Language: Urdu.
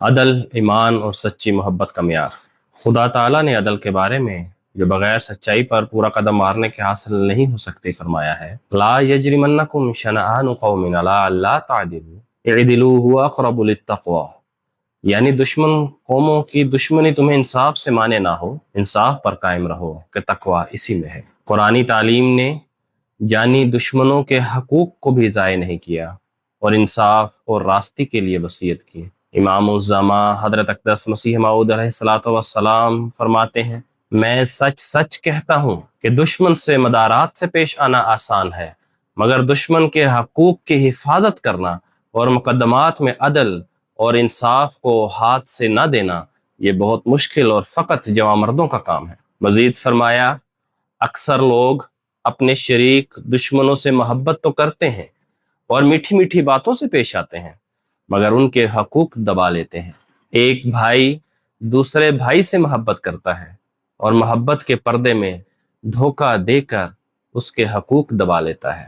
عدل، ایمان اور سچی محبت کا معیار۔ خدا تعالیٰ نے عدل کے بارے میں جو بغیر سچائی پر پورا قدم مارنے کے حاصل نہیں ہو سکتے فرمایا ہے، لا یجرمنکم شنآن قوم علی الا تعدلوا اعدلوا هو اقرب للتقوی، یعنی دشمن قوموں کی دشمنی تمہیں انصاف سے مانے نہ ہو، انصاف پر قائم رہو کہ تقوی اسی میں ہے۔ قرآنی تعلیم نے جانی دشمنوں کے حقوق کو بھی ضائع نہیں کیا اور انصاف اور راستی کے لیے وصیت کی۔ امام الزما حضرت اقدس مسیح موعود علیہ الصلوۃ والسلام فرماتے ہیں، میں سچ سچ کہتا ہوں کہ دشمن سے مدارات سے پیش آنا آسان ہے، مگر دشمن کے حقوق کی حفاظت کرنا اور مقدمات میں عدل اور انصاف کو ہاتھ سے نہ دینا یہ بہت مشکل اور فقط جوان مردوں کا کام ہے۔ مزید فرمایا، اکثر لوگ اپنے شریک دشمنوں سے محبت تو کرتے ہیں اور میٹھی میٹھی باتوں سے پیش آتے ہیں، مگر ان کے حقوق دبا لیتے ہیں۔ ایک بھائی دوسرے بھائی سے محبت کرتا ہے اور محبت کے پردے میں دھوکہ دے کر اس کے حقوق دبا لیتا ہے۔